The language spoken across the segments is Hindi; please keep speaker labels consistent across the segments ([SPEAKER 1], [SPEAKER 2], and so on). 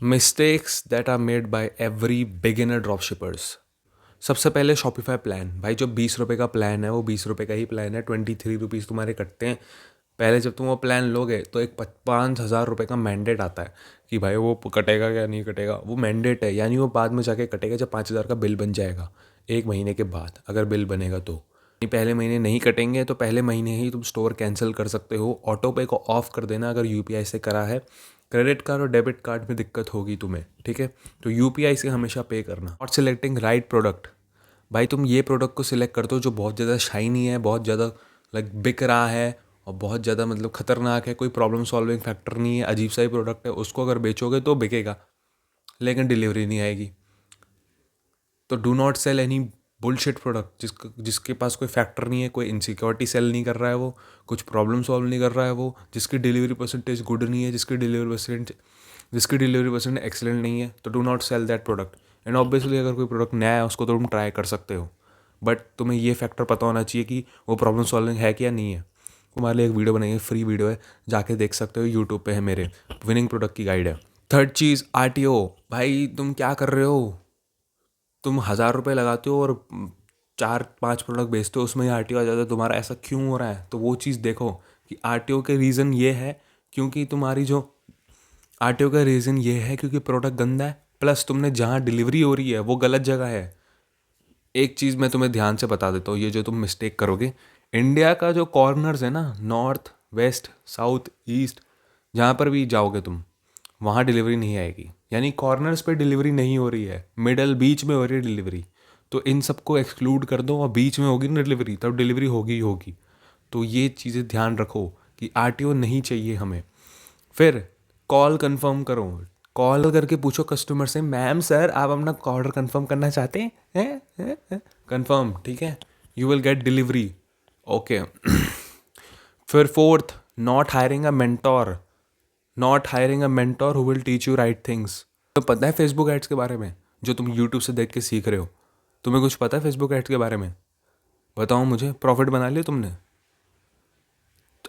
[SPEAKER 1] Mistakes that are made by every beginner drop shippers. सबसे पहले शॉपिफाई प्लान। भाई जो 20 रुपये का प्लान है वो 20 रुपये का ही प्लान है, 23 रुपीज़ तुम्हारे कटते हैं। पहले जब तुम वो प्लान लोगे तो एक 5,000 रुपये का मैंडेट आता है कि भाई वो कटेगा क्या नहीं कटेगा, वो मैंडेट है, यानी वो बाद में जाके कटेगा जब 5,000 का बिल बन जाएगा, 1 महीने के बाद अगर बिल बनेगा तो। पहले महीने नहीं कटेंगे तो पहले महीने ही तुम स्टोर कैंसिल कर सकते हो। ऑटो पे को ऑफ कर देना अगर यूपीआई से करा है। क्रेडिट कार्ड और डेबिट कार्ड में दिक्कत होगी तुम्हें, ठीक है, तो यूपीआई से हमेशा पे करना। और सिलेक्टिंग राइट प्रोडक्ट। भाई तुम ये प्रोडक्ट को सिलेक्ट कर दो जो बहुत ज़्यादा शाइनी है, बहुत ज़्यादा लाइक बिक रहा है और बहुत ज़्यादा मतलब खतरनाक है, कोई प्रॉब्लम सॉल्विंग फैक्टर नहीं है, अजीब सा ही प्रोडक्ट है, उसको अगर बेचोगे तो बिकेगा लेकिन डिलीवरी नहीं आएगी। तो do not sell any bullshit product जिसके पास कोई फैक्टर नहीं है, कोई इनसिक्योरिटी सेल नहीं कर रहा है, वो कुछ प्रॉब्लम सॉल्व नहीं कर रहा है, वो जिसकी डिलीवरी परसेंटेज गुड नहीं है, जिसकी डिलीवरी परसेंट एक्सेलेंट नहीं है, तो do not sell that product. And obviously अगर कोई प्रोडक्ट नया है उसको तो तुम ट्राई कर सकते हो, बट तुम्हें ये फैक्टर पता होना चाहिए कि वो प्रॉब्लम सॉल्विंग है कि या नहीं है। तुम्हारे लिए एक वीडियो बनाई है, फ्री वीडियो है, जाके देख सकते हो, यूट्यूब पे है, मेरे विनिंग प्रोडक्ट की गाइड है। थर्ड चीज़ आरटीओ। भाई तुम क्या कर रहे हो, तुम 1,000 रुपये लगाते हो और 4-5 प्रोडक्ट बेचते हो, उसमें ही आरटीओ आ जाता है, तुम्हारा ऐसा क्यों हो रहा है? तो वो चीज़ देखो कि आरटीओ के रीज़न ये है क्योंकि तुम्हारी जो आरटीओ का रीज़न ये है क्योंकि प्रोडक्ट गंदा है, प्लस तुमने जहाँ डिलीवरी हो रही है वो गलत जगह है। एक चीज़ मैं तुम्हें ध्यान से बता देता हूँ, ये जो तुम मिस्टेक करोगे, इंडिया का जो कॉर्नर्स है ना, नॉर्थ वेस्ट साउथ ईस्ट, जहाँ पर भी जाओगे तुम वहाँ डिलीवरी नहीं आएगी, यानी कॉर्नर्स पे डिलीवरी नहीं हो रही है, मिडल बीच में हो रही है डिलीवरी। तो इन सबको एक्सक्लूड कर दो और बीच में होगी ना डिलीवरी, तब डिलीवरी होगी ही होगी। तो ये चीज़ें ध्यान रखो कि आरटीओ नहीं चाहिए हमें। फिर कॉल कंफर्म करो, कॉल करके पूछो कस्टमर से, मैम सर आप अपना ऑर्डर कंफर्म करना चाहते हैं? कंफर्म, ठीक है, you will get delivery. Okay. फिर fourth, not hiring a mentor. Not hiring a mentor who will teach you right things. तो पता है फेसबुक एड्स के बारे में जो तुम यूट्यूब से देख के सीख रहे हो? तुम्हें कुछ पता है फेसबुक एड्स के बारे में? बताओ मुझे, प्रॉफिट बना लिया तुमने?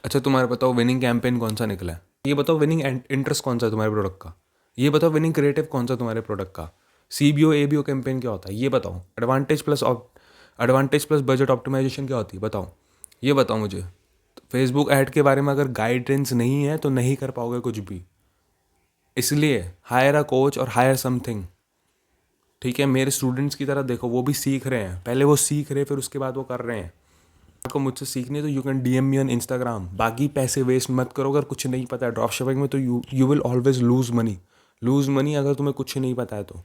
[SPEAKER 1] अच्छा तुम्हारे बताओ विनिंग कैंपेन कौन सा निकला है, ये बताओ विनिंग इंटरेस्ट कौन सा है तुम्हारे प्रोडक्ट का, ये बताओ विनिंग क्रिएटिव कौन सा तुम्हारे प्रोडक्ट का, सीबीओ एबीओ कैंपेन क्या होता है ये बताओ, एडवांटेज प्लस बजट ऑप्टिमाइजेशन क्या होती है बताओ, ये बताओ मुझे। फेसबुक ऐड के बारे में अगर गाइडेंस नहीं है तो नहीं कर पाओगे कुछ भी। इसलिए हायर अ कोच और हायर समथिंग, ठीक है, मेरे स्टूडेंट्स की तरह देखो, वो भी सीख रहे हैं, पहले वो सीख रहे फिर उसके बाद वो कर रहे हैं। आपको मुझसे सीखनी है तो you can DM me on Instagram. बाकी पैसे वेस्ट मत करो अगर कुछ नहीं पता है ड्रॉप शिपिंग में, तो you will always lose money अगर तुम्हें कुछ नहीं पता है तो।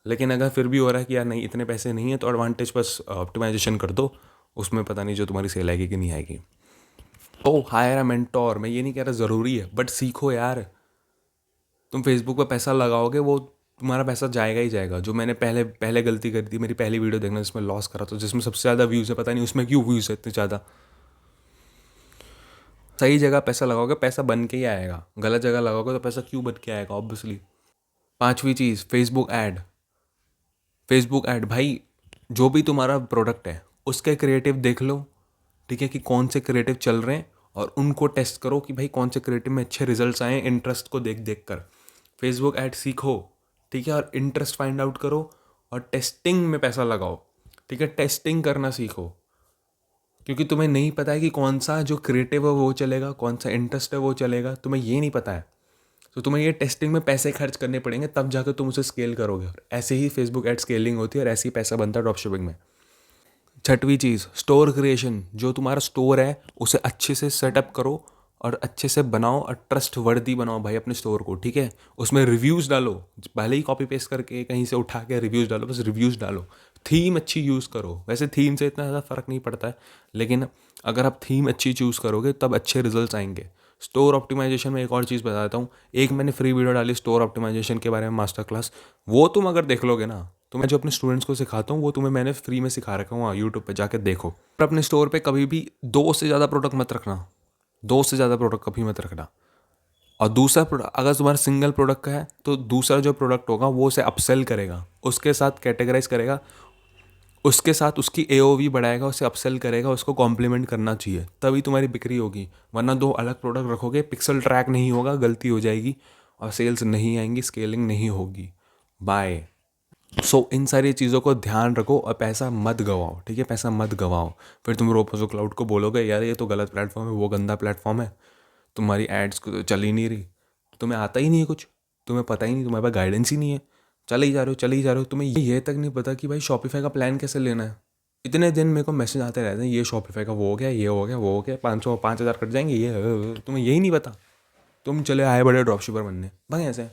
[SPEAKER 1] लेकिन अगर फिर भी हो रहा है कि यार नहीं इतने पैसे नहीं है, तो एडवांटेज बस ऑप्टिमाइजेशन कर दो, उसमें पता नहीं जो तुम्हारी सेल आएगी कि नहीं आएगी। ओ हायर अ मेंटोर, मैं ये नहीं कह रहा ज़रूरी है, बट सीखो यार। तुम फेसबुक पर पैसा लगाओगे वो तुम्हारा पैसा जाएगा ही जाएगा। जो मैंने पहले पहले गलती करी थी, मेरी पहली वीडियो देखना जिसमें लॉस करा था, जिसमें सबसे ज़्यादा व्यूज़ है, पता नहीं उसमें क्यों व्यूज़ है इतने ज़्यादा। सही जगह पैसा लगाओगे पैसा बन के ही आएगा, गलत जगह लगाओगे तो पैसा क्यों बन के आएगा ऑब्वियसली। पांचवी चीज़, फेसबुक ऐड भाई, जो भी तुम्हारा प्रोडक्ट है उसके क्रिएटिव देख लो, ठीक है, कि कौन से क्रिएटिव चल रहे हैं और उनको टेस्ट करो कि भाई कौन से क्रिएटिव में अच्छे रिजल्ट्स आए, इंटरेस्ट को देख देख कर फेसबुक ऐड सीखो, ठीक है, और इंटरेस्ट फाइंड आउट करो और टेस्टिंग में पैसा लगाओ, ठीक है, टेस्टिंग करना सीखो। क्योंकि तुम्हें नहीं पता है कि कौन सा जो क्रिएटिव है वो चलेगा, कौन सा इंटरेस्ट है वो चलेगा, तुम्हें ये नहीं पता है, तो तुम्हें ये टेस्टिंग में पैसे खर्च करने पड़ेंगे, तब जाकर तुम उसे स्केल करोगे। और ऐसे ही फेसबुक एड स्केलिंग होती है और ऐसे ही पैसा बनता है ड्रॉप शिपिंग में। छठवीं चीज़, स्टोर क्रिएशन। जो तुम्हारा स्टोर है उसे अच्छे से सेटअप करो और अच्छे से बनाओ और ट्रस्ट वर्दी बनाओ भाई अपने स्टोर को, ठीक है, उसमें रिव्यूज़ डालो, पहले ही कॉपी पेस्ट करके कहीं से उठा के रिव्यूज़ डालो, बस रिव्यूज़ डालो। थीम अच्छी यूज़ करो, वैसे थीम से इतना ज़्यादा फ़र्क नहीं पड़ता है, लेकिन अगर आप थीम अच्छी चूज़ करोगे तब अच्छे रिजल्ट्स आएंगे। स्टोर ऑप्टिमाइजेशन में एक और चीज़ बताता हूँ, एक मैंने फ्री वीडियो डाली स्टोर ऑप्टिमाइजेशन के बारे में, मास्टर क्लास, वो तुम अगर देख लोगे ना, तो मैं जो अपने स्टूडेंट्स को सिखाता हूँ वो तुम्हें मैंने फ्री में सिखा रखा हूँ, यूट्यूब पे जाके देखो। पर अपने स्टोर पे कभी भी 2 से ज़्यादा प्रोडक्ट मत रखना, 2 से ज़्यादा प्रोडक्ट कभी मत रखना। और दूसरा प्रोडक्ट अगर तुम्हारा सिंगल प्रोडक्ट का है तो दूसरा जो प्रोडक्ट होगा वो उसे अपसेल करेगा, उसके साथ कैटेगराइज करेगा, उसके साथ उसकी एओवी बढ़ाएगा, उसे अपसेल करेगा, उसको कॉम्प्लीमेंट करना चाहिए, तभी तुम्हारी बिक्री होगी। वरना दो अलग प्रोडक्ट रखोगे, पिक्सल ट्रैक नहीं होगा, गलती हो जाएगी और सेल्स नहीं आएंगी, स्केलिंग नहीं होगी। बाय। सो इन सारी चीज़ों को ध्यान रखो और पैसा मत गवाओ, ठीक है, पैसा मत गवाओ। फिर तुम रोपोसो क्लाउड को बोलोगे यार ये तो गलत प्लेटफॉर्म है, वो गंदा प्लेटफॉर्म है, तुम्हारी एड्स चल ही नहीं रही, तुम्हें आता ही नहीं है कुछ, तुम्हें पता ही नहीं, तुम्हारे पास गाइडेंस ही नहीं है, चले ही जा रहे हो चले ही जा रहे हो, तुम्हें ये तक नहीं पता कि भाई शॉपिफाई का प्लान कैसे लेना है। इतने दिन मेरे को मैसेज आते रहते हैं, ये शॉपिफाई का वो हो गया, ये हो गया, वो हो गया, 500 5,000 कट जाएंगे, ये तुम्हें यही नहीं पता। तुम चले आए बड़े ड्रॉपशिपर बनने, भाई ऐसे